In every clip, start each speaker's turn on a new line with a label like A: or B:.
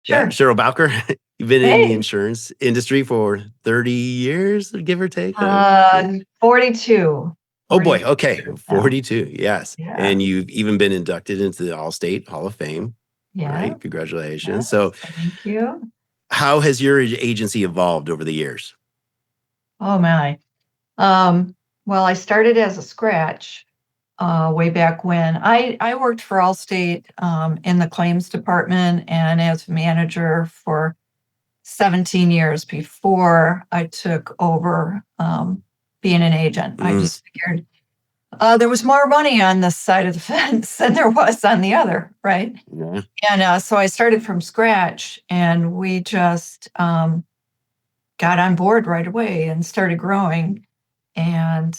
A: Yeah,
B: Sure.
A: Cheryl Bowker. You've been in the
B: Hey,
A: insurance industry for 30 years, give or take.
B: 42.
A: Oh boy.
B: 42
A: Okay.
B: now.
A: 42. Yes.
B: Yeah.
A: And you've even been inducted into the Allstate Hall of Fame.
B: Yeah.
A: Right. Congratulations.
B: Yes.
A: So,
B: Thank you.
A: how has your agency evolved over the years?
B: Oh my. Um, well, I started as a scratch way back when. I worked for Allstate in the claims department and as manager for 17 years before I took over being an agent. I
A: Mm,
B: just figured there was more money on this side of the fence than there was on the other, right?
A: yeah.
B: And so I started from scratch, and we just got on board right away and started growing. And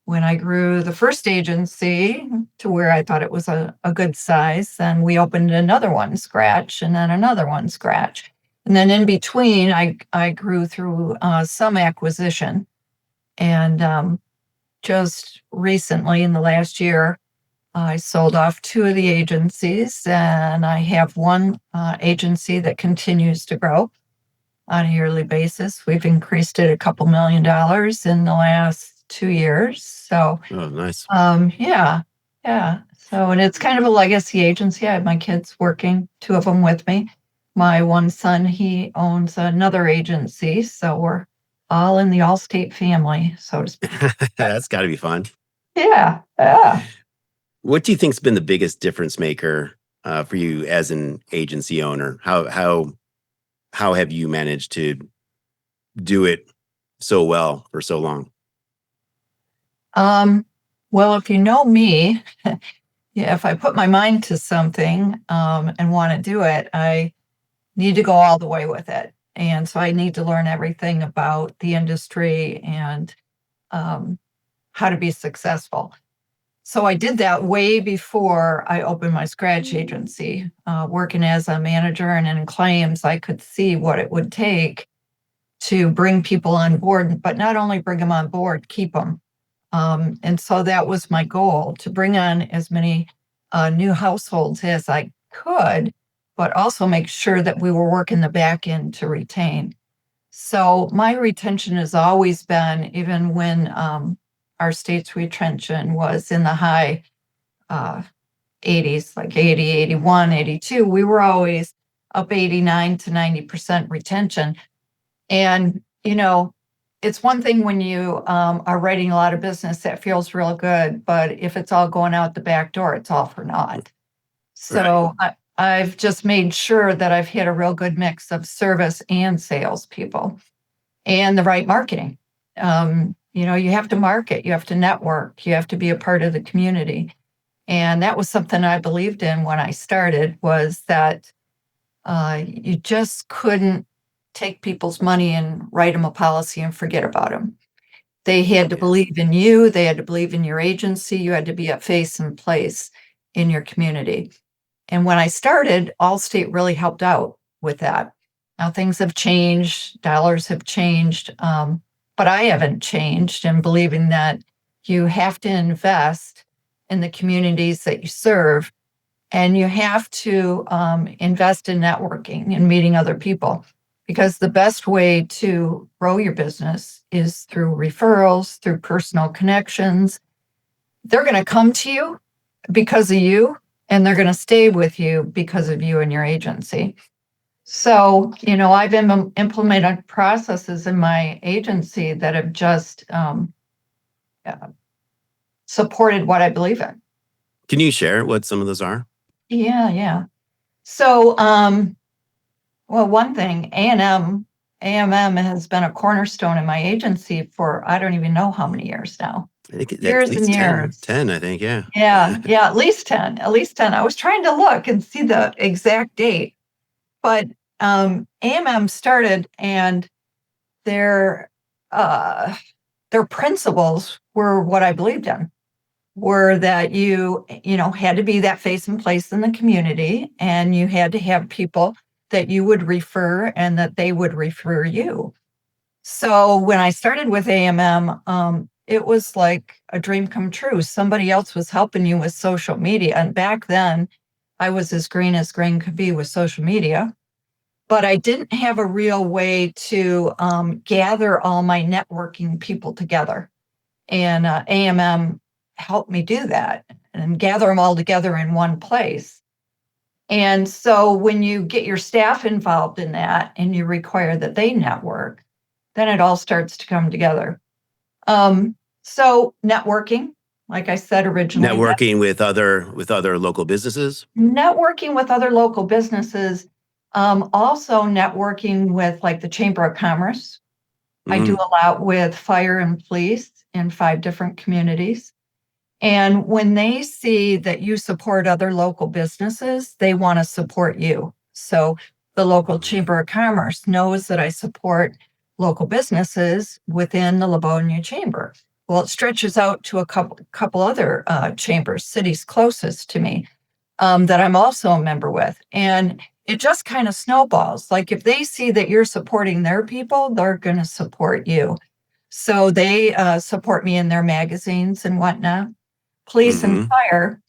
B: when I grew the first agency to where I thought it was a good size, then we opened another one scratch and then another one scratch. And then in between, I grew through some acquisition. And just recently, in the last year, I sold off two of the agencies, and I have one agency that continues to grow on a yearly basis. We've increased it a couple $1 million in the last 2 years. So,
A: Oh, nice.
B: yeah, yeah. So, and it's kind of a legacy agency. I have my kids working, two of them with me. My one son, he owns another agency. So we're all in the Allstate family, so to speak.
A: That's got to be fun.
B: Yeah, yeah.
A: What do you think's been the biggest difference maker for you as an agency owner? How have you managed to do it so well for so long?
B: Um, well, if you know me, yeah, if I put my mind to something and want to do it, I need to go all the way with it. And so I need to learn everything about the industry and um, how to be successful. So I did that way before I opened my scratch agency. Working as a manager and in claims, I could see what it would take to bring people on board, but not only bring them on board, keep them. And so that was my goal, to bring on as many new households as I could, but also make sure that we were working the back end to retain. So my retention has always been, even when our state's retention was in the high uh, 80s, like 80, 81, 82, we were always up 89 to 90% retention. And, it's one thing when you are writing a lot of business that feels real good, but if it's all going out the back door, it's all for naught.
A: Right.
B: So I've just made sure that I've hit a real good mix of service and salespeople and the right marketing. You have to market, you have to network, you have to be a part of the community. And that was something I believed in when I started, was that you just couldn't take people's money and write them a policy and forget about them. They had to
A: Yeah.
B: believe in you. They had to believe in your agency. You had to be a face and place in your community. And when I started, Allstate really helped out with that. Now things have changed, dollars have changed, but I haven't changed in believing that you have to invest in the communities that you serve, and you have to invest in networking and meeting other people, because the best way to grow your business is through referrals, through personal connections. They're going to come to you because of you, and they're going to stay with you because of you and your agency. So, I've implemented processes in my agency that have just uh, supported what I believe in.
A: Can you share what some of those are?
B: Yeah, yeah. So, well, one thing, AMM has been a cornerstone in my agency for I don't even know how many years now.
A: I think at
B: Years and
A: least 10.
B: years.
A: 10, I think. Yeah.
B: Yeah, yeah, at least 10, at least 10. I was trying to look and see the exact date, but AMM started, and their uh, their principles were what I believed in, were that you had to be that face and place in the community, and you had to have people that you would refer and that they would refer you. So when I started with AMM, it was like a dream come true. Somebody else was helping you with social media. And back then, I was as green could be with social media. but I didn't have a real way to gather all my networking people together. And AMM helped me do that and gather them all together in one place. And so when you get your staff involved in that and you require that they network, then it all starts to come together. So networking, like I said originally,
A: Networking with other local businesses.
B: networking with other local businesses, also networking with like the Chamber of Commerce. I do a lot with fire and police in 5 different communities. And when they see that you support other local businesses, they want to support you. So the local Chamber of Commerce knows that I support local businesses within the Livonia Chamber. Well, it stretches out to a couple other chambers, cities closest to me, that I'm also a member with. And it just kind of snowballs. Like if they see that you're supporting their people, they're going to support you. So they support me in their magazines and whatnot. Police and fire,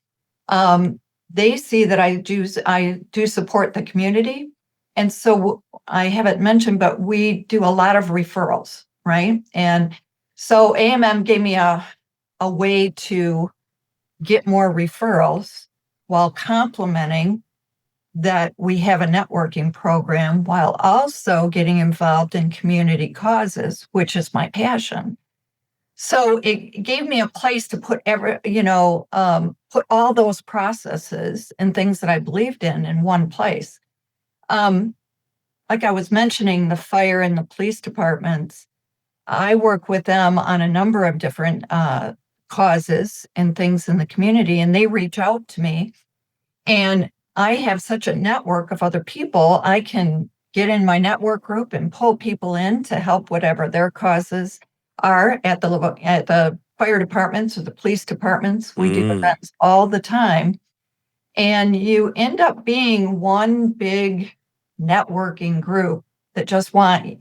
B: they see that I do support the community. And so I haven't mentioned, but we do a lot of referrals, right? And so AMM gave me a way to get more referrals while complementing that we have a networking program while also getting involved in community causes, which is my passion. So it gave me a place to put put all those processes and things that I believed in one place. Like I was mentioning, the fire and the police departments, I work with them on a number of different causes and things in the community, and they reach out to me. And I have such a network of other people, I can get in my network group and pull people in to help whatever their causes are at the fire departments or the police departments. We do events all the time. And you end up being one big networking group that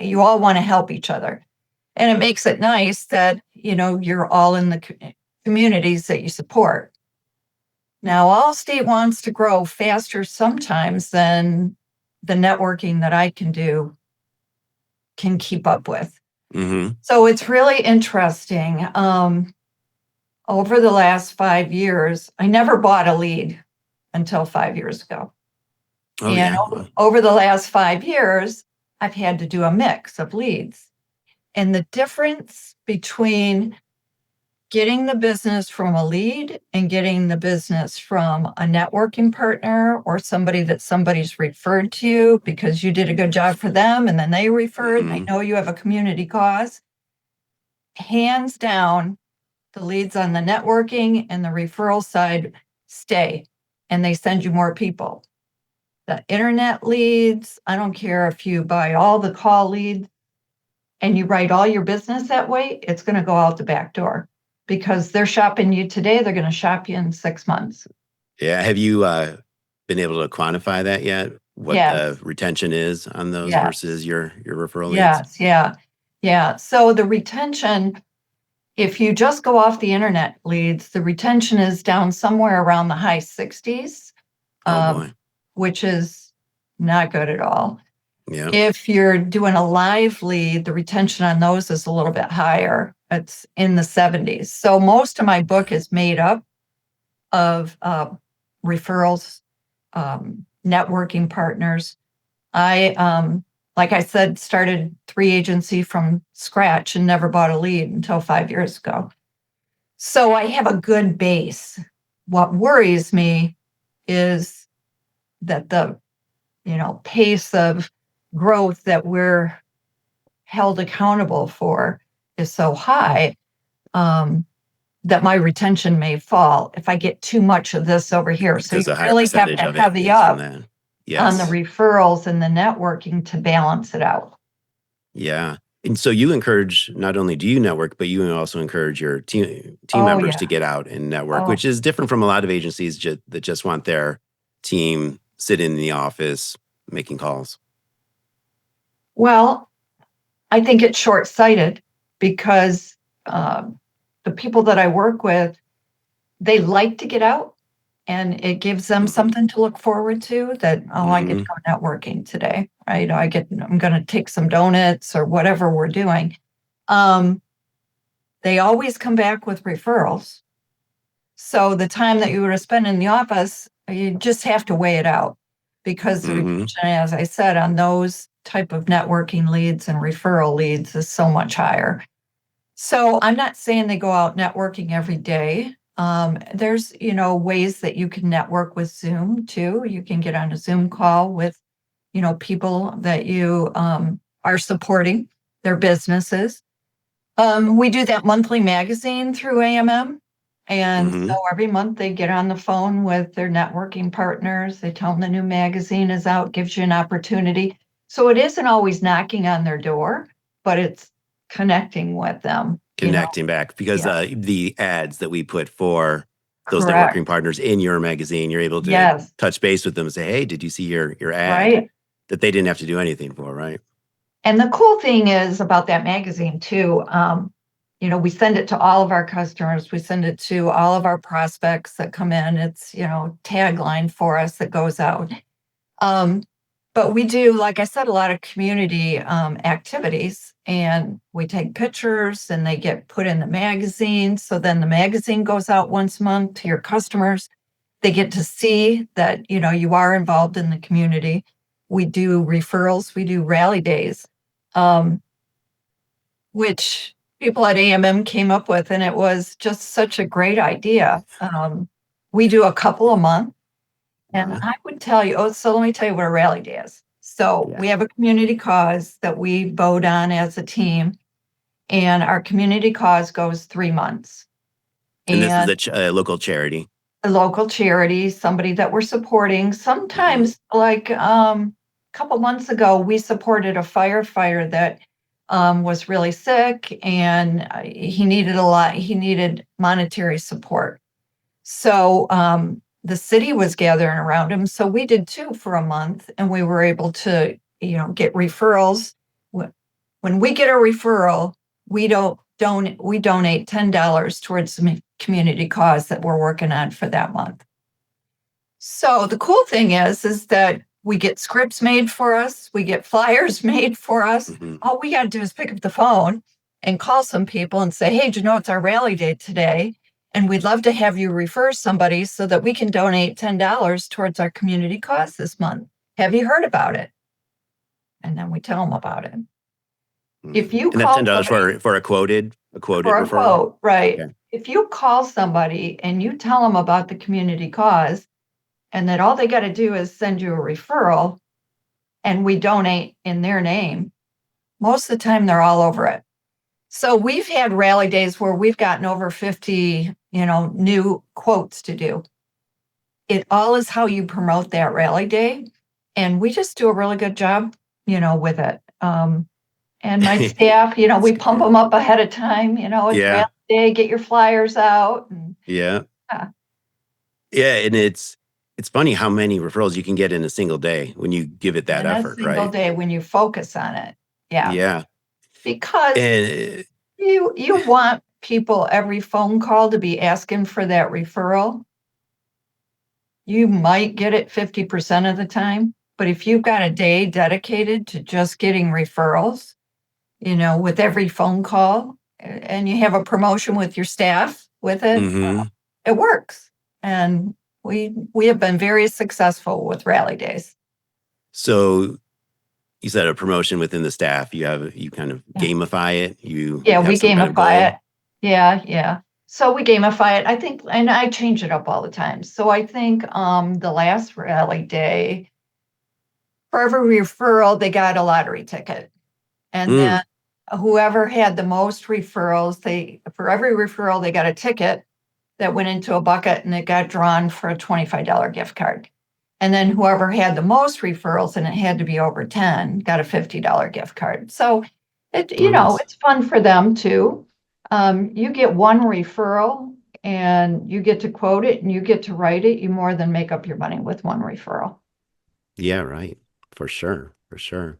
B: you all want to help each other. And it makes it nice that, you're all in the communities that you support. Now, Allstate wants to grow faster sometimes than the networking that I can keep up with. So it's really interesting. Over the last 5 years, I never bought a lead until 5 years ago. Over the last 5 years, I've had to do a mix of leads. And the difference between getting the business from a lead and getting the business from a networking partner or somebody that somebody's referred to you because you did a good job for them and then they referred and they know you have a community cause. Hands down, the leads on the networking and the referral side stay and they send you more people. The internet leads, I don't care if you buy all the call leads and you write all your business that way, it's going to go out the back door. Because they're shopping you today, they're going to shop you in 6 months.
A: Yeah. Have you been able to quantify that yet? What the retention is on those versus your referral leads?
B: Yeah. So the retention, if you just go off the internet leads, the retention is down somewhere around the high 60s, which is not good at all.
A: Yeah.
B: If you're doing a live lead, the retention on those is a little bit higher. It's in the 70s. So most of my book is made up of referrals, networking partners. I, like I said, started 3 agency from scratch and never bought a lead until 5 years ago. So I have a good base. What worries me is that the, pace of growth that we're held accountable for is so high that my retention may fall if I get too much of this over here. So you really have to heavy up on the referrals and the networking to balance it out.
A: Yeah. And so you encourage, not only do you network, but you also encourage your team members to get out and network, which is different from a lot of agencies that just want their team sit in the office making calls.
B: Well, I think it's short-sighted because the people that I work with, they like to get out, and it gives them
A: Mhm.
B: something to look forward to that, oh, I get to
A: Mhm.
B: go networking today, right? I'm going to take some donuts or whatever we're doing. Um, they always come back with referrals. So the time that you would have spent in the office, you just have to weigh it out because the
A: Mhm.
B: retention, as I said, on those type of networking leads and referral leads is so much higher. So I'm not saying they go out networking every day. There's, ways that you can network with Zoom too. You can get on a Zoom call with, people that you are supporting their businesses. We do that monthly magazine through AMM. And so
A: Mhm.
B: every month they get on the phone with their networking partners. They tell them the new magazine is out, gives you an opportunity. So it isn't always knocking on their door, but it's connecting with them,
A: Connecting back because
B: Yeah,
A: the ads that we put for those networking
B: correct.
A: partners in your magazine, you're able to
B: Yes,
A: touch base with them and say, "Hey, did you see your ad?"
B: right.
A: That they didn't have to do anything for, right?
B: And the cool thing is about that magazine too, we send it to all of our customers. We send it to all of our prospects that come in. It's, tagline for us that goes out. Um, but we do, like I said, a lot of community activities, and we take pictures and they get put in the magazine. So then the magazine goes out once a month to your customers. They get to see that, you are involved in the community. We do referrals, we do rally days, um, which people at AMM came up with, and it was just such a great idea. We do a couple a month, and
A: Uh-huh.
B: I would tell you, so let me tell you what a rally day is. So
A: Yeah.
B: we have a community cause that we vote on as a team, and our community cause goes 3 months.
A: And this is
B: And
A: a local charity.
B: a local charity, somebody that we're supporting.
A: Mhm.
B: Sometimes, like a couple months ago, we supported a firefighter that was really sick, and he needed monetary support. So the city was gathering around him. So we did too for a month, and we were able to, get referrals. When we get a referral, we donate $10 towards the community cause that we're working on for that month. So the cool thing is that we get scripts made for us, we get flyers made for us.
A: Mhm.
B: All we got to do is pick up the phone and call some people and say, "Hey, do you know it's our rally day today? And we'd love to have you refer somebody so that we can donate $10 towards our community cause this month. Have you heard about it?" And then we tell them about it. If
A: Mhm.
B: you
A: And that's
B: call
A: $10
B: somebody
A: for a quoted
B: for a
A: referral?
B: quote, right?
A: Okay.
B: If you call somebody and you tell them about the community cause and that all they got to do is send you a referral and we donate in their name, most of the time they're all over it. So we've had rally days where we've gotten over 50, new quotes to do. It all is how you promote that rally day. And we just do a really good job, with it. And my staff,
A: That's
B: we pump
A: good.
B: them up ahead of time, it's rally
A: Yeah.
B: day, get your flyers out. And
A: Yeah.
B: yeah,
A: Yeah, and it's funny how many referrals you can get in a single day when you give it that
B: in a
A: effort,
B: single
A: right?
B: day when you focus on it. Yeah.
A: Yeah.
B: Because
A: And
B: you want people every phone call to be asking for that referral. You might get it 50% of the time, but if you've got a day dedicated to just getting referrals, with every phone call, and you have a promotion with your staff with it,
A: mhm.
B: it works. And we have been very successful with rally days.
A: So you said a promotion within the staff. You kind of
B: Yeah.
A: gamify it. You
B: Yeah,
A: have
B: we
A: some kind of
B: gamify
A: goal.
B: it. Yeah, yeah. So we gamify it. I think, and I change it up all the time. So I think the last rally day, for every referral, they got a lottery ticket. And then
A: Mm,
B: whoever had the most referrals, for every referral, they got a ticket that went into a bucket and it got drawn for a $25 gift card. And then whoever had the most referrals, and it had to be over 10, got a $50 gift card. So
A: oh, nice.
B: it's fun for them too. You get one referral and you get to quote it and you get to write it. You more than make up your money with one referral.
A: Yeah, right. For sure. For sure.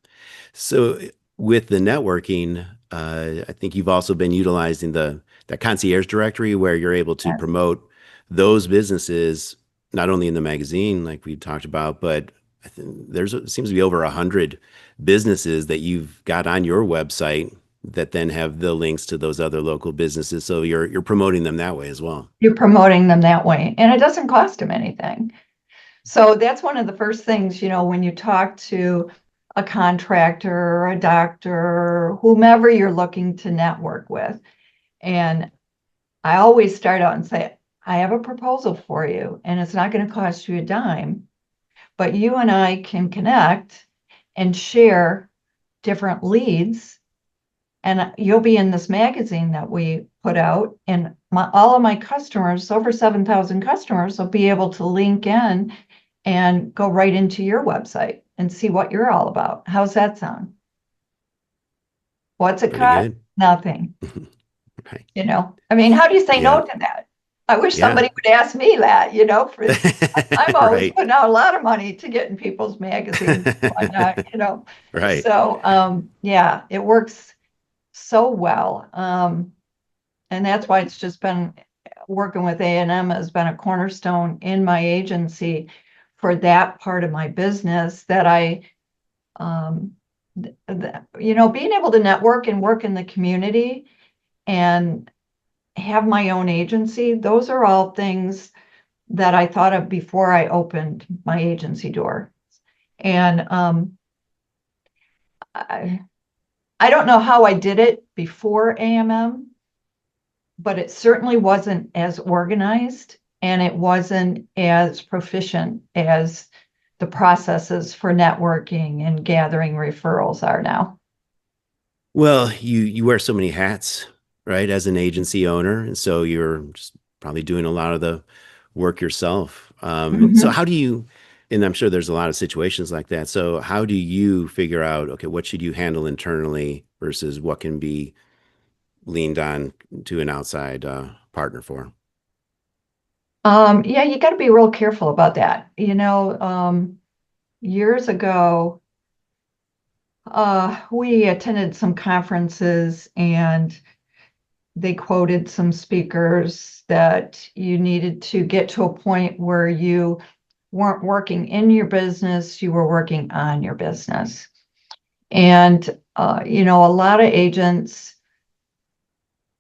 A: So with the networking, I think you've also been utilizing the concierge directory where you're able to
B: Yes.
A: promote those businesses not only in the magazine like we talked about, but I think seems to be over 100 businesses that you've got on your website that then have the links to those other local businesses. So you're promoting them that way as well.
B: You're promoting them that way, and it doesn't cost them anything. So that's one of the first things, when you talk to a contractor or a doctor or whomever you're looking to network with. And I always start out and say, I have a proposal for you, and it's not going to cost you a dime, but you and I can connect and share different leads. And you'll be in this magazine that we put out, and all of my customers, over 7,000 customers, will be able to link in and go right into your website and see what you're all about. How's that sound? What's it
A: Pretty
B: cost?
A: good.
B: Nothing.
A: Right.
B: I mean, how do you say
A: Yeah.
B: no to that? I wish
A: Yeah.
B: somebody would ask me that, I'm always
A: Right.
B: putting out a lot of money to get in people's magazines and whatnot.
A: Right.
B: So, yeah, it works so well. And that's why it's just been working with A&M has been a cornerstone in my agency for that part of my business that being able to network and work in the community and have my own agency, those are all things that I thought of before I opened my agency door. And I don't know how I did it before AMM, but it certainly wasn't as organized and it wasn't as proficient as the processes for networking and gathering referrals are now.
A: Well, you wear so many hats, right, as an agency owner, and so you're just probably doing a lot of the work yourself. So
B: Mhm.
A: how do you, and I'm sure there's a lot of situations like that. So how do you figure out, okay, what should you handle internally versus what can be leaned on to an outside partner for?
B: Yeah, you got to be real careful about that. Years ago, we attended some conferences and they quoted some speakers that you needed to get to a point where you weren't working in your business, you were working on your business. And, a lot of agents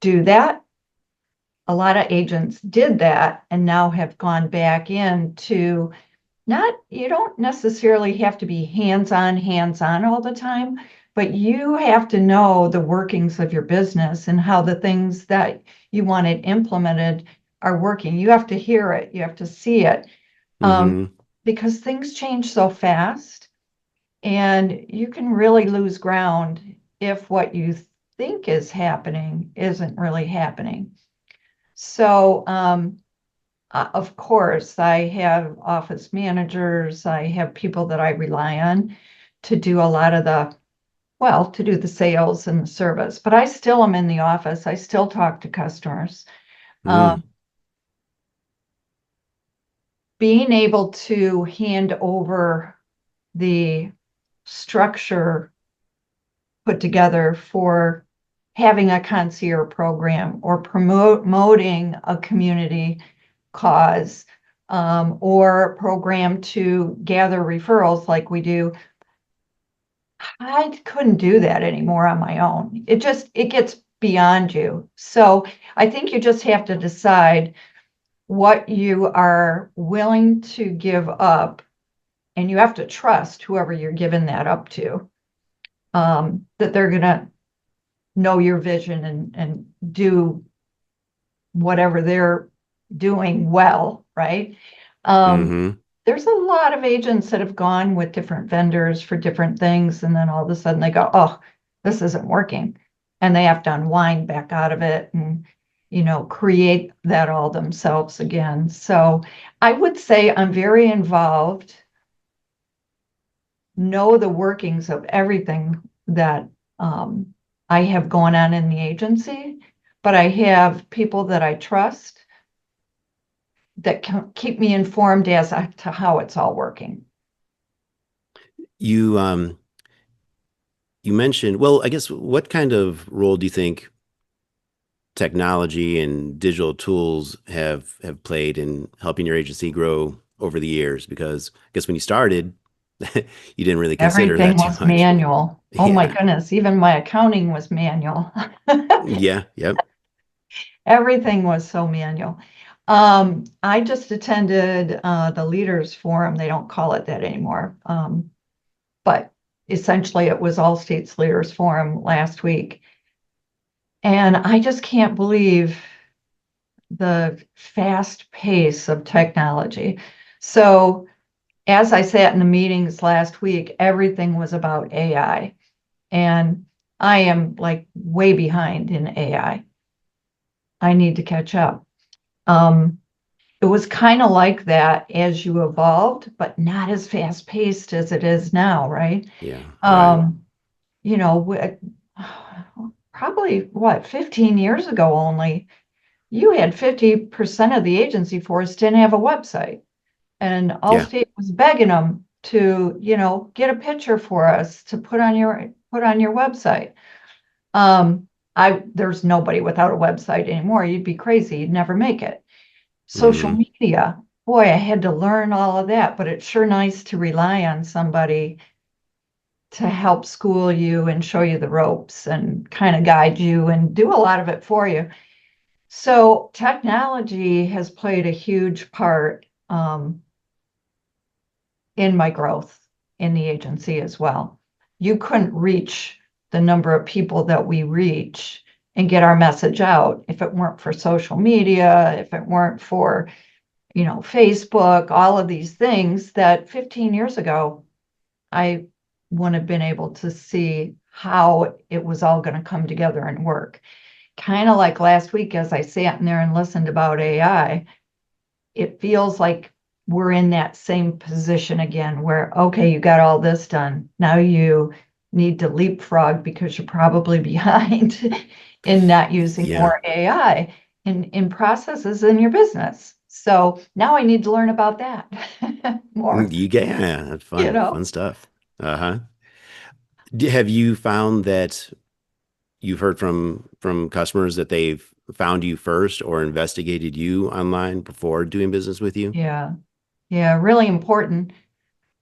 B: do that. A lot of agents did that and now have gone back into you don't necessarily have to be hands on all the time, but you have to know the workings of your business and how the things that you wanted implemented are working. You have to hear it, you have to see it,
A: Mm-hmm.
B: because things change so fast and you can really lose ground if what you think is happening isn't really happening. So, of course, I have office managers, I have people that I rely on to do a lot of to do the sales and the service, but I still am in the office. I still talk to customers.
A: Mm.
B: Being able to hand over the structure put together for having a concierge program or promoting a community cause, or program to gather referrals like we do. I couldn't do that anymore on my own. It gets beyond you. So I think you just have to decide what you are willing to give up, and you have to trust whoever you're giving that up to, that they're going to know your vision and do whatever they're doing well, right? Um,
A: Mm-hmm.
B: there's a lot of agents that have gone with different vendors for different things, and then all of a sudden they go, oh, this isn't working. And they have to unwind back out of it and, create that all themselves again. So I would say I'm very involved, know the workings of everything that I have going on in the agency, but I have people that I trust that can keep me informed as to how it's all working.
A: You you mentioned, well, I guess what kind of role do you think technology and digital tools have played in helping your agency grow over the years? Because I guess when you started, you didn't really consider
B: Everything
A: that too
B: was
A: much.
B: manual. Oh my
A: Yeah.
B: goodness, even my accounting was manual.
A: Yeah. Yep.
B: Everything was so manual. I just attended the Leaders Forum. They don't call it that anymore. But essentially it was Allstate's Leaders Forum last week. And I just can't believe the fast pace of technology. So as I sat in the meetings last week, everything was about AI. And I am like way behind in AI. I need to catch up. Um, it was kind of like that as you evolved, but not as fast paced as it is now, right?
A: Yeah. Right.
B: Um, you know, probably what, 15 years ago only, you had 50% of the agency force didn't have a website. And
A: Yeah.
B: Allstate was begging them to, get a picture for us to put on your website. Um, there's nobody without a website anymore. You'd be crazy. You'd never make it. Social
A: Hmm.
B: media, boy, I had to learn all of that, but it's sure nice to rely on somebody to help school you and show you the ropes and kind of guide you and do a lot of it for you. So technology has played a huge part in my growth in the agency as well. You couldn't reach the number of people that we reach and get our message out if it weren't for social media, if it weren't for, Facebook, all of these things that 15 years ago, I wouldn't have been able to see how it was all going to come together and work. Kind of like last week, as I sat in there and listened about AI, it feels like we're in that same position again where, okay, you got all this done. Now you need to leapfrog because you're probably behind in not using
A: Yeah.
B: more AI in processes in your business. So now I need to learn about that more,
A: You get, yeah, that's
B: you
A: fun,
B: know?
A: fun stuff. Uh-huh. Have you found that you've heard from customers that they've found you first or investigated you online before doing business with you?
B: Yeah. Yeah. Really important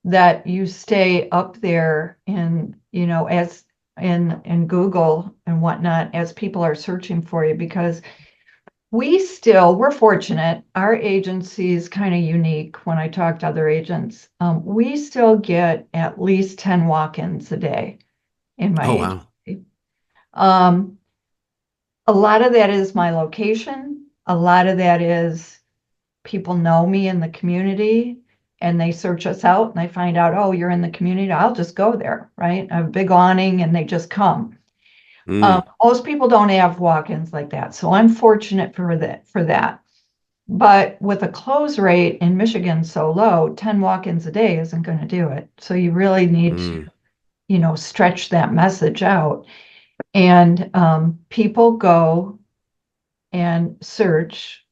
B: that you stay up there as in Google and whatnot as people are searching for you because we're fortunate. Our agency is kind of unique when I talk to other agents. We still get at least 10 walk-ins a day in my
A: Oh, wow.
B: agency. Um, a lot of that is my location. A lot of that is people know me in the community and they search us out and they find out, oh, you're in the community. I'll just go there, right? I have a big awning and they just come.
A: Mm,
B: Most people don't have walk-ins like that. So I'm fortunate for that. But with a close rate in Michigan so low, 10 walk-ins a day isn't going to do it. So you really need to,
A: mm,
B: stretch that message out. And people go and search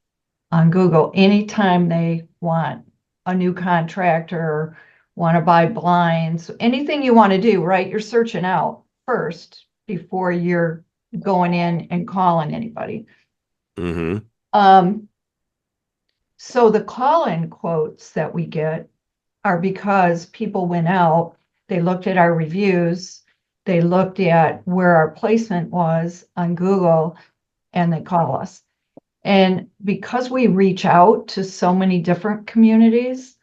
B: on Google anytime they want a new contractor or want to buy blinds, anything you want to do, right? You're searching out first before you're going in and calling anybody.
A: mm-hmm,
B: Um, so the call-in quotes that we get are because people went out, they looked at our reviews, they looked at where our placement was on Google, and they call us. And because we reach out to so many different communities,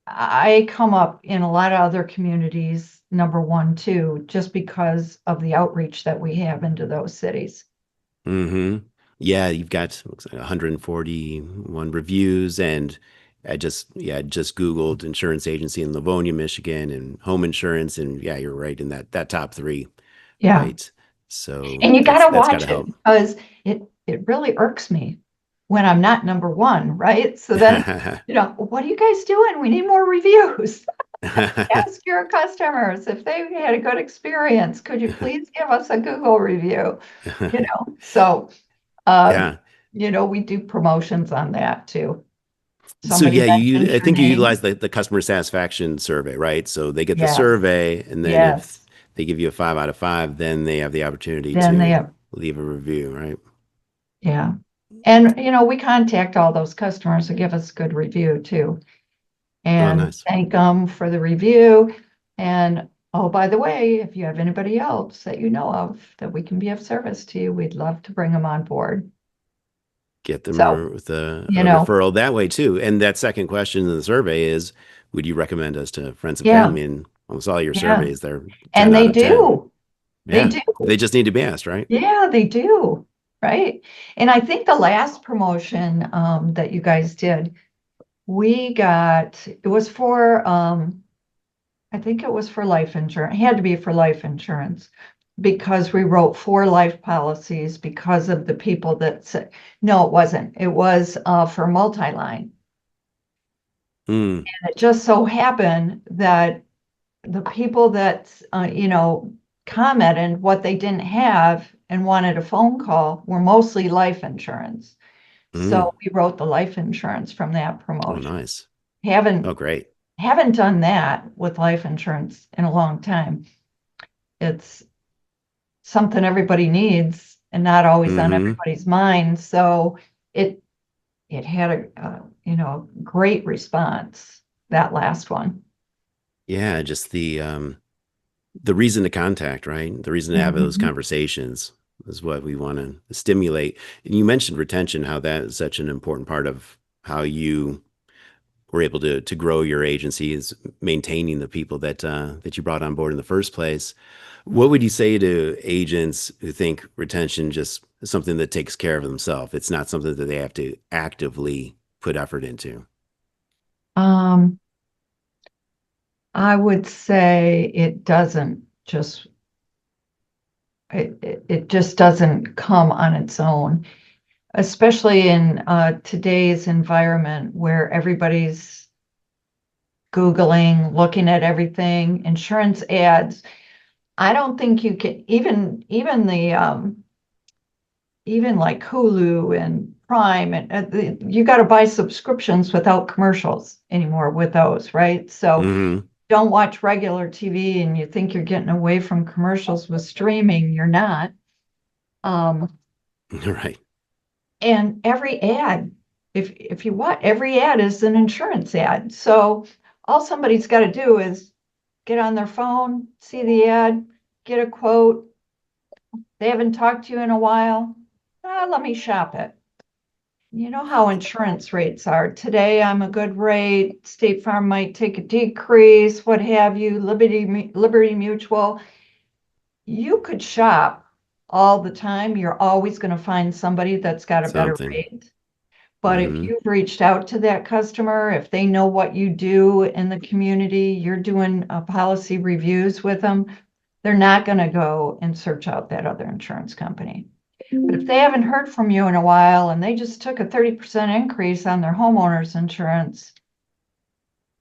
B: I come up in a lot of other communities, number one, too, just because of the outreach that we have into those cities.
A: mm-hmm. Yeah, you've got looks like 141 reviews, and I just Googled insurance agency in Livonia, Michigan, and home insurance, and yeah, you're right in that top three,
B: Yeah.
A: right? So
B: And you got to
A: that's got to
B: watch it
A: help.
B: because it really irks me when I'm not number one, right? So then, what are you guys doing? We need more reviews. Ask your customers if they had a good experience. Could you please give us a Google review? So, um,
A: Yeah.
B: we do promotions on that too.
A: So
B: Somebody
A: yeah,
B: mentions
A: I
B: your
A: think you
B: name.
A: utilize the customer satisfaction survey, right? So they get the
B: Yes,
A: survey, and then if
B: yes.
A: they give you a 5 out of 5, then they have the opportunity
B: Then they
A: to
B: have,
A: leave a review, right?
B: yeah. And, we contact all those customers to give us a good review too.
A: Oh,
B: and
A: nice.
B: thank them for the review. And oh, by the way, if you have anybody else that you know of that we can be of service to you, we'd love to bring them on board.
A: Get them
B: So,
A: with a
B: you know,
A: referral that way too. And that second question in the survey is, would you recommend us to friends and
B: yeah,
A: family? And almost all your
B: yeah.
A: surveys, they're 10
B: And
A: out
B: they
A: of 10.
B: do. They
A: Yeah.
B: do.
A: They just need to be asked, right?
B: Yeah, they do. Right. And I think the last promotion that you guys did, we got, it was for, I think it was for life insurance. It had to be for life insurance because we wrote 4 life policies because of the people that said, no, it wasn't. It was for multi-line.
A: Mm,
B: And it just so happened that the people that, commented what they didn't have and wanted a phone call were mostly life insurance.
A: mm.
B: So we wrote the life insurance from that
A: Oh,
B: promotion.
A: nice. Oh,
B: Haven't
A: great.
B: haven't done that with life insurance in a long time. It's something everybody needs and not always on
A: Hmm.
B: everybody's mind. So it it had great response, that last one.
A: Yeah, just the reason to contact, right? The reason to have those
B: Mhm.
A: conversations is what we want to stimulate. And you mentioned retention, how that is such an important part of how you were able to grow your agency, is maintaining the people that you brought on board in the first place. What would you say to agents who think retention just is something that takes care of themselves? It's not something that they have to actively put effort into.
B: Um, I would say it doesn't just it just doesn't come on its own, especially in today's environment where everybody's Googling, looking at everything, insurance ads. I don't think you can even the even like Hulu and Prime and you got to buy subscriptions without commercials anymore with those, right? So
A: Hmm.
B: don't watch regular TV and you think you're getting away from commercials with streaming, you're not. Um,
A: Right.
B: and every ad, if you want, every ad is an insurance ad. So all somebody's got to do is get on their phone, see the ad, get a quote. They haven't talked to you in a while. Let me shop it. You know how insurance rates are. Today I'm a good rate. State Farm might take a decrease, what have you, Liberty Mutual. You could shop all the time. You're always going to find somebody that's got a better
A: Something.
B: rate. But if
A: Hmm.
B: you've reached out to that customer, if they know what you do in the community, you're doing policy reviews with them, they're not going to go and search out that other insurance company. But if they haven't heard from you in a while and they just took a 30% increase on their homeowner's insurance,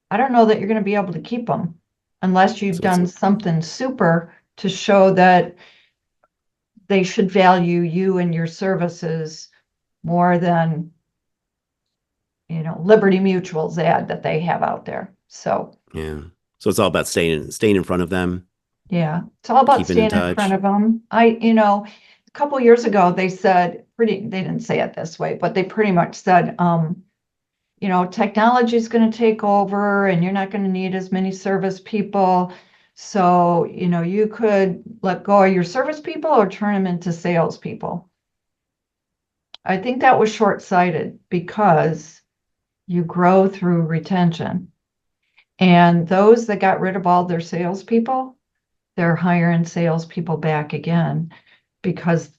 B: I don't know that you're going to be able to keep them unless you've
A: So it's
B: done something super to show that they should value you and your services more than, Liberty Mutual's ad that they have out there. So,
A: yeah. So it's all about staying in front of them,
B: yeah, it's all about
A: keeping in
B: staying in front
A: touch.
B: of them. A couple years ago, they said they didn't say it this way, but they pretty much said, technology is going to take over and you're not going to need as many service people. So, you could let go of your service people or turn them into salespeople. I think that was short-sighted because you grow through retention. And those that got rid of all their salespeople, they're hiring salespeople back again because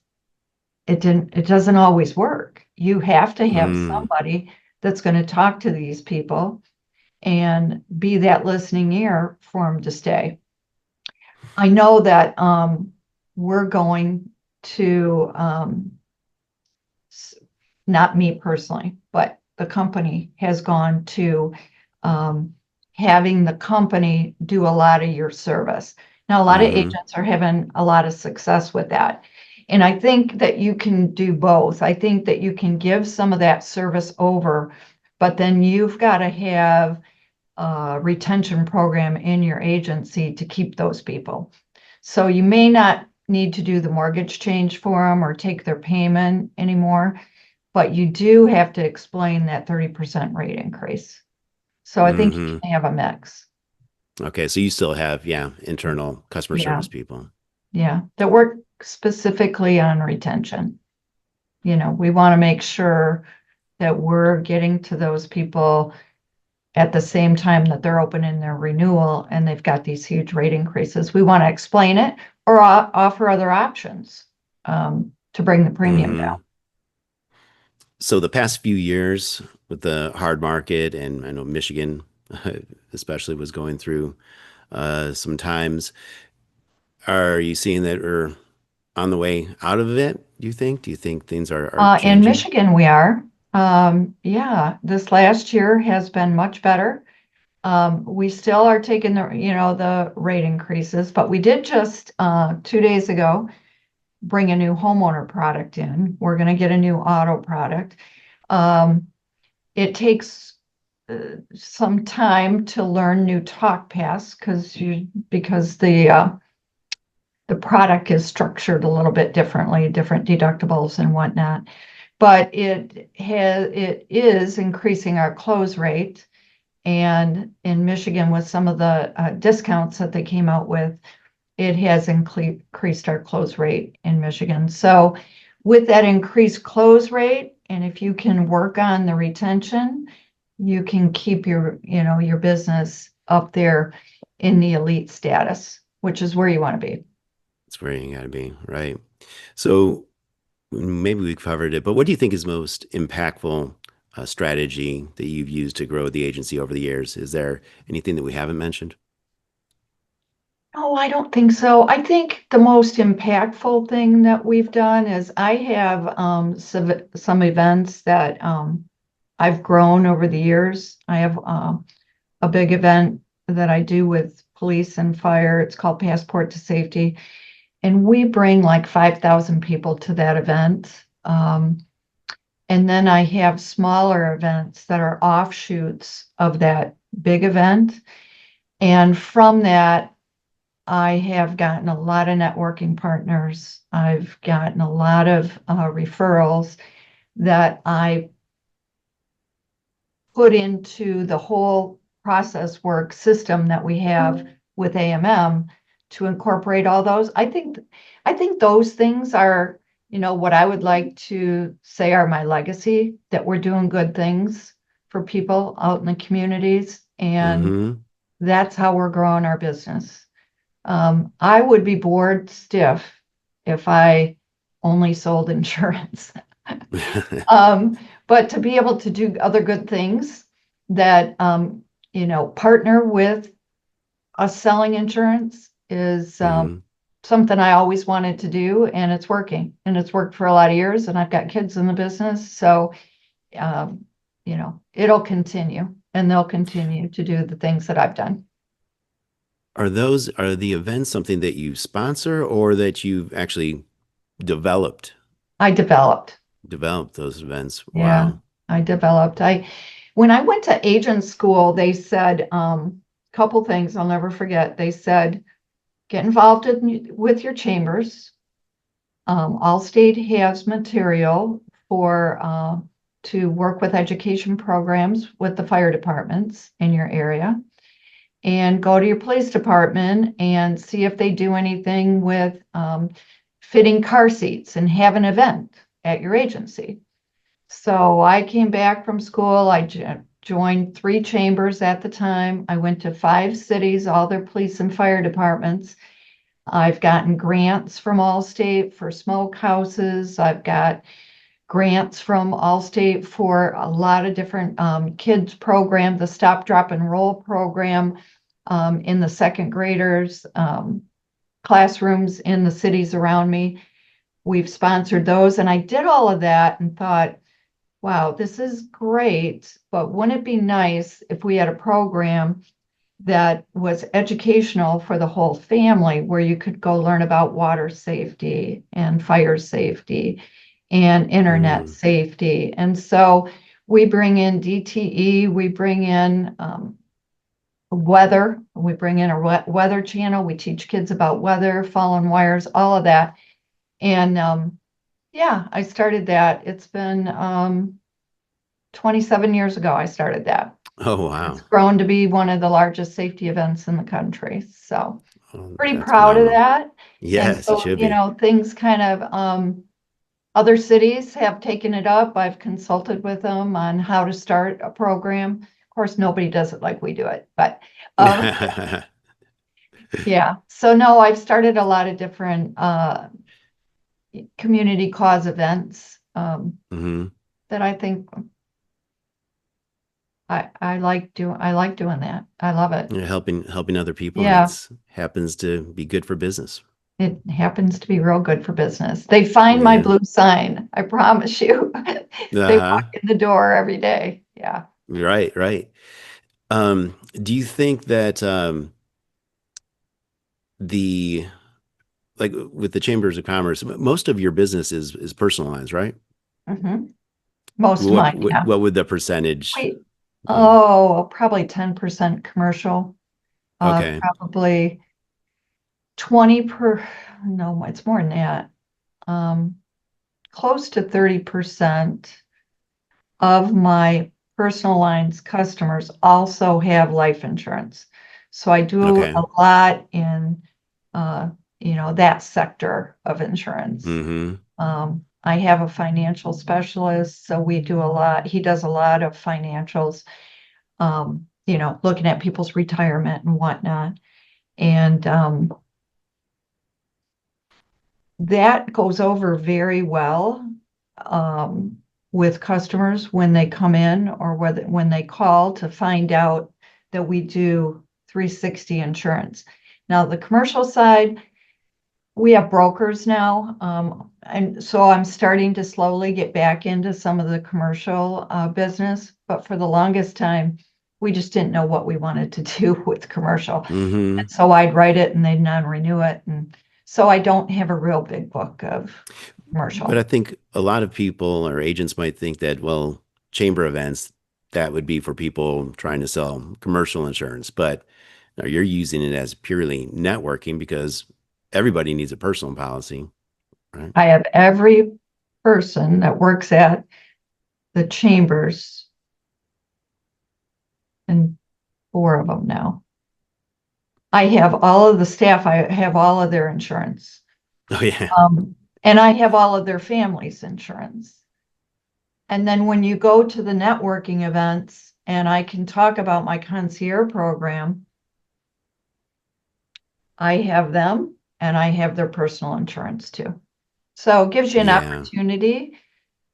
B: it doesn't always work. You have to have
A: Mm,
B: somebody that's going to talk to these people and be that listening ear for them to stay. I know that we're going to not me personally, but the company has gone to um, having the company do a lot of your service. Now, a lot of
A: hmm.
B: agents are having a lot of success with that. And I think that you can do both. I think that you can give some of that service over, but then you've got to have a retention program in your agency to keep those people. So you may not need to do the mortgage change for them or take their payment anymore, but you do have to explain that 30% rate increase. So I think you
A: Hmm.
B: can have a mix.
A: Okay, so you still have, yeah, internal customer
B: Yeah,
A: service people.
B: yeah, that work specifically on retention. We want to make sure that we're getting to those people at the same time that they're opening their renewal and they've got these huge rate increases. We want to explain it or offer other options to bring the premium down.
A: Hmm. So the past few years with the hard market, and I know Michigan especially was going through some times. Are you seeing that we're on the way out of it? Do you think? Do you think things are
B: In
A: changing?
B: Michigan, we are. Yeah, this last year has been much better. We still are taking the rate increases, but we did just 2 days ago bring a new homeowner product in. We're going to get a new auto product. Um, it takes some time to learn new talk paths because the product is structured a little bit differently, different deductibles and whatnot. But it is increasing our close rate. And in Michigan, with some of the discounts that they came out with, it has increased our close rate in Michigan. So with that increased close rate, and if you can work on the retention, you can keep your business up there in the elite status, which is where you want to be.
A: That's where you got to be, right? So maybe we covered it, but what do you think is most impactful strategy that you've used to grow the agency over the years? Is there anything that we haven't mentioned?
B: Oh, I don't think so. I think the most impactful thing that we've done is I have some events that I've grown over the years. I have a big event that I do with police and fire. It's called Passport to Safety. And we bring like 5,000 people to that event. And then I have smaller events that are offshoots of that big event. And from that, I have gotten a lot of networking partners. I've gotten a lot of referrals that I put into the whole process work system that we have with AMM to incorporate all those. I think those things are, what I would like to say are my legacy, that we're doing good things for people out in the communities. And
A: Hmm.
B: that's how we're growing our business. I would be bored stiff if I only sold insurance. Um, but to be able to do other good things that, partner with us selling insurance is
A: Hmm.
B: something I always wanted to do, and it's working. And it's worked for a lot of years, and I've got kids in the business. So, um, it'll continue, and they'll continue to do the things that I've done.
A: Are the events something that you sponsor or that you've actually developed
B: I developed.
A: developed those events?
B: Yeah,
A: Wow.
B: I developed. When I went to agent school, they said couple things I'll never forget. They said, get involved with your chambers. Allstate has material for to work with education programs with the fire departments in your area, and go to your police department and see if they do anything with fitting car seats and have an event at your agency. So I came back from school. I joined 3 chambers at the time. I went to 5 cities, all their police and fire departments. I've gotten grants from Allstate for smoke houses. I've got grants from Allstate for a lot of different kids program, the Stop, Drop, and Roll program in the second graders, classrooms in the cities around me. We've sponsored those. And I did all of that and thought, wow, this is great, but wouldn't it be nice if we had a program that was educational for the whole family, where you could go learn about water safety and fire safety and internet
A: Mm.
B: safety? And so we bring in DTE, we bring in weather, we bring in a weather channel, we teach kids about weather, fallen wires, all of that. And yeah, I started that. It's been 27 years ago I started that.
A: Oh,
B: It's
A: wow.
B: grown to be one of the largest safety events in the country. So
A: Oh,
B: pretty
A: that's
B: proud of
A: phenomenal.
B: that. And
A: Yes, it
B: so,
A: should be.
B: things kind of, other cities have taken it up. I've consulted with them on how to start a program. Of course, nobody does it like we do it, but um, yeah. So no, I've started a lot of different community cause events
A: hmm
B: that I think I like doing that. I love it.
A: Yeah, helping other people, and
B: Yeah,
A: it's happens to be good for business.
B: it happens to be real good for business. They find my
A: Yeah.
B: blue sign, I promise you. They walk
A: Uh-huh.
B: in the door every day. Yeah.
A: Right, right. Do you think that the like with the chambers of commerce, most of your business is personalized, right?
B: hmm Most of
A: What
B: mine,
A: what
B: yeah.
A: what would the percentage
B: Wait,
A: be?
B: oh, probably 10% commercial,
A: Okay.
B: probably 20 per, no, it's more than that. Um, Close to 30% of my personal lines customers also have life insurance. So I do
A: Okay.
B: a lot in, uh, that sector of insurance.
A: Mm-hmm.
B: I have a financial specialist, so we do a lot. He does a lot of financials, looking at people's retirement and whatnot. And that goes over very well um, with customers when they come in or when they call to find out that we do 360 insurance. Now, the commercial side, we have brokers now. And so I'm starting to slowly get back into some of the commercial business. But for the longest time, we just didn't know what we wanted to do with commercial.
A: Mm-hmm.
B: And so I'd write it and they'd non-renew it. And so I don't have a real big book of
A: But I
B: commercial.
A: think a lot of people or agents might think that, well, chamber events, that would be for people trying to sell commercial insurance. But no, you're using it as purely networking because everybody needs a personal policy, right?
B: I have every person that works at the chambers, and four of them now. I have all of the staff, I have all of their insurance.
A: Oh yeah.
B: And I have all of their families' insurance. And then when you go to the networking events, and I can talk about my concierge program, I have them and I have their personal insurance too. So it gives you an
A: Yeah.
B: opportunity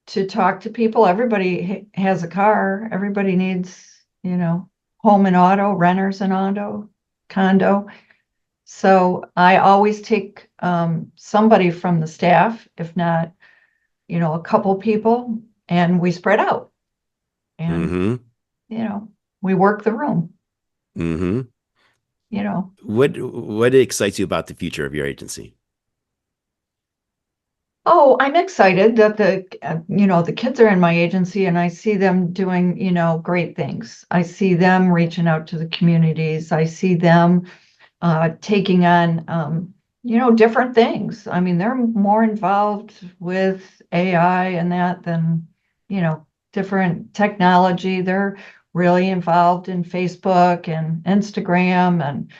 B: to talk to people. Everybody has a car. Everybody needs, home and auto, renters and auto, condo. So I always take somebody from the staff, if not, a couple people, and we spread out and,
A: Mm-hmm.
B: you know, we work the room,
A: Mm-hmm.
B: you know.
A: What excites you about the future of your agency?
B: Oh, I'm excited that the kids are in my agency and I see them doing, great things. I see them reaching out to the communities. I see them taking on, different things. I mean, they're more involved with AI and that than, different technology. They're really involved in Facebook and Instagram and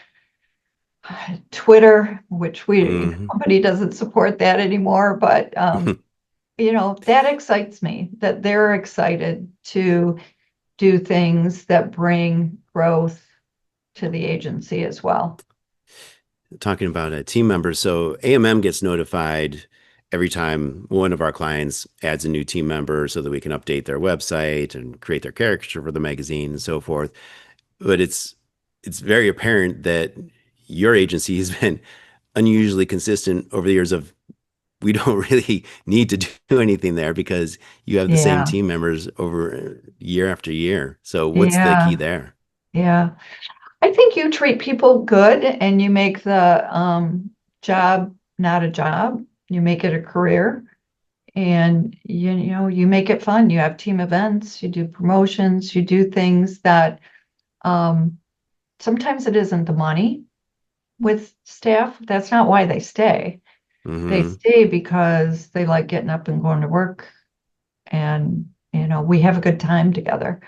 B: Twitter, which
A: Mm-hmm.
B: nobody doesn't support that anymore, but that excites me that they're excited to do things that bring growth to the agency as well.
A: Talking about team members, so AMM gets notified every time one of our clients adds a new team member so that we can update their website and create their caricature for the magazine and so forth. But it's very apparent that your agency has been unusually consistent over the years of we don't really need to do anything there because you have the same
B: Yeah,
A: team members over year after year. So what's the key
B: yeah,
A: there?
B: yeah. I think you treat people good and you make the job not a job. You make it a career and you make it fun. You have team events, you do promotions, you do things that um, sometimes it isn't the money with staff. That's not why they stay. They
A: Mm-hmm.
B: stay because they like getting up and going to work and we have a good time together.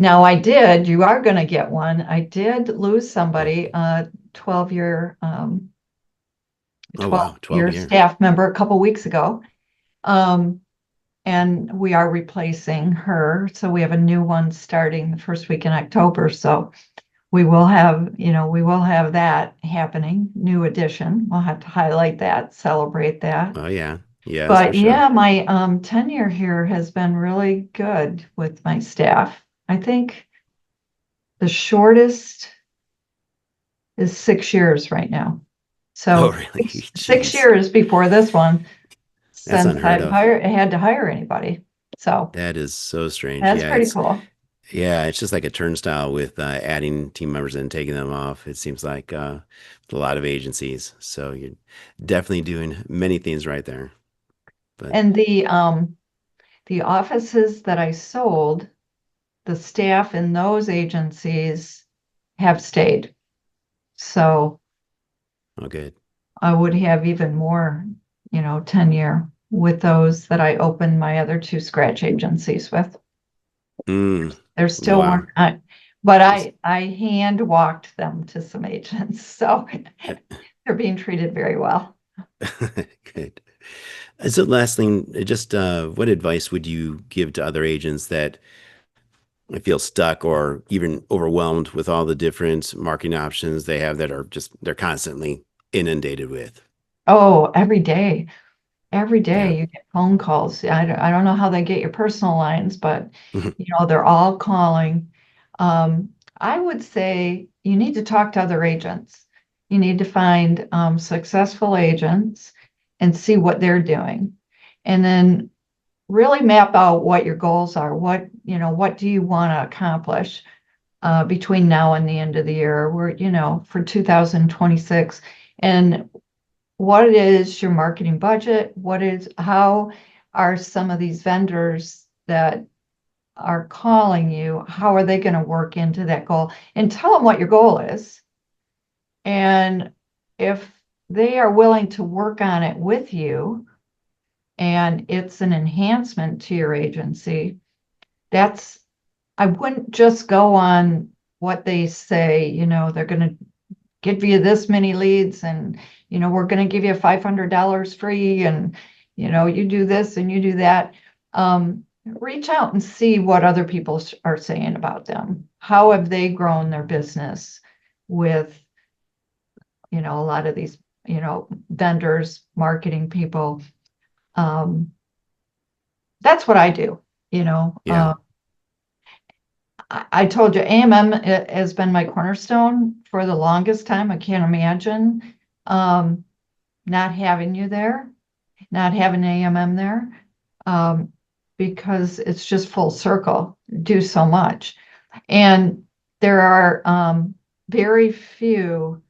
B: Now you are going to get one. I did lose somebody, 12-year,
A: Oh, wow. 12 year.
B: staff member a couple weeks ago. And we are replacing her. So we have a new one starting the first week in October. So we will have that happening, new addition. We'll have to highlight that, celebrate that.
A: Oh, yeah. Yes, for
B: But
A: sure.
B: yeah, my tenure here has been really good with my staff. I think the shortest is 6 years right now.
A: Oh,
B: So
A: really?
B: six
A: Jeez.
B: years before this one,
A: That's
B: since
A: unheard of.
B: had to hire anybody. So
A: That is so strange.
B: that's
A: Yeah,
B: pretty cool.
A: it's just like a turnstile with adding team members and taking them off. It seems like with a lot of agencies. So you're definitely doing many things right there. But
B: And the offices that I sold, the staff in those agencies have stayed. So
A: oh, good.
B: I would have even more, tenure with those that I opened my other two scratch agencies with.
A: Mm,
B: They're still
A: wow.
B: working, but
A: It's-
B: I hand walked them to some agents, so they're being treated very well.
A: Good. So last thing, just what advice would you give to other agents that feel stuck or even overwhelmed with all the different marketing options they have that are just they're constantly inundated with?
B: Oh, every
A: Yeah.
B: day you get phone calls. I don't know how they get your personal lines, but they're all calling. I would say you need to talk to other agents. You need to find successful agents and see what they're doing. And then really map out what your goals are. What do you want to accomplish between now and the end of the year? For 2026. And what is your marketing budget? How are some of these vendors that are calling you, how are they going to work into that goal? And tell them what your goal is. And if they are willing to work on it with you and it's an enhancement to your agency, I wouldn't just go on what they say, they're going to give you this many leads and, we're going to give you $500 free and, you do this and you do that. Reach out and see what other people are saying about them. How have they grown their business with, a lot of these, vendors, marketing people. That's what I do, you know.
A: Yeah.
B: I told you AMM has been my cornerstone for the longest time. I can't imagine not having you there, not having AMM there, because it's just full circle, do so much. And there are very few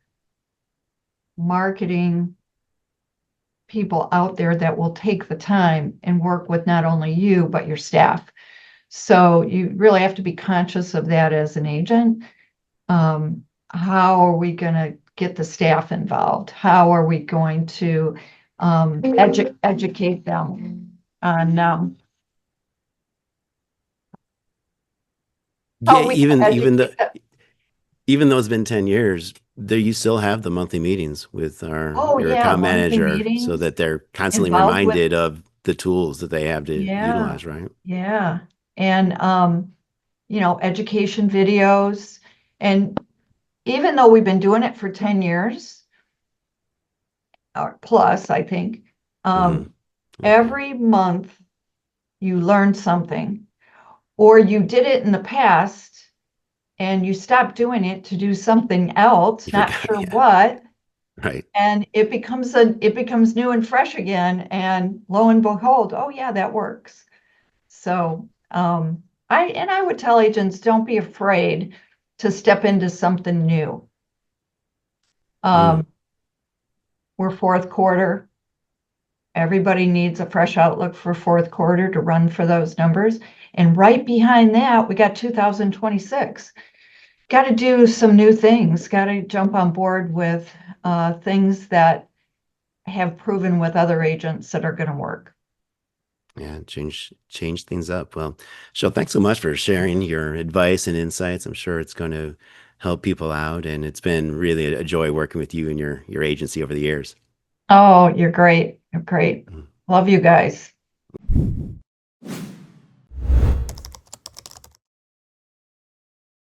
B: marketing people out there that will take the time and work with not only you, but your staff. So you really have to be conscious of that as an agent. How are we going to get the staff involved? How are we going to educate them on
A: Yeah,
B: how we can
A: even
B: educate them?
A: even though it's been 10 years, there you still have the monthly meetings with our
B: Oh
A: your
B: yeah,
A: account
B: monthly
A: manager so
B: meetings
A: that they're constantly
B: involved with,
A: reminded of the tools that they have to
B: yeah,
A: utilize, right?
B: yeah. And education videos. And even though we've been doing it for 10 years or plus, I think,
A: Hmm.
B: um,
A: Okay.
B: every month you learn something, or you did it in the past and you stopped doing it to do something else,
A: You
B: not
A: forgot,
B: sure
A: yeah,
B: what,
A: right.
B: and it becomes new and fresh again, and lo and behold, oh yeah, that works. So I would tell agents, don't be afraid to step into something new.
A: Mm.
B: Um, we're fourth quarter. Everybody needs a fresh outlook for fourth quarter to run for those numbers. And right behind that, we got 2026. Got to do some new things, got to jump on board with things that have proven with other agents that are going to work.
A: Yeah, change things up. Well, Cheryl, thanks so much for sharing your advice and insights. I'm sure it's going to help people out, and it's been really a joy working with you and your agency over the years.
B: Oh, you're great. You're great.
A: Mm.
B: Love you guys.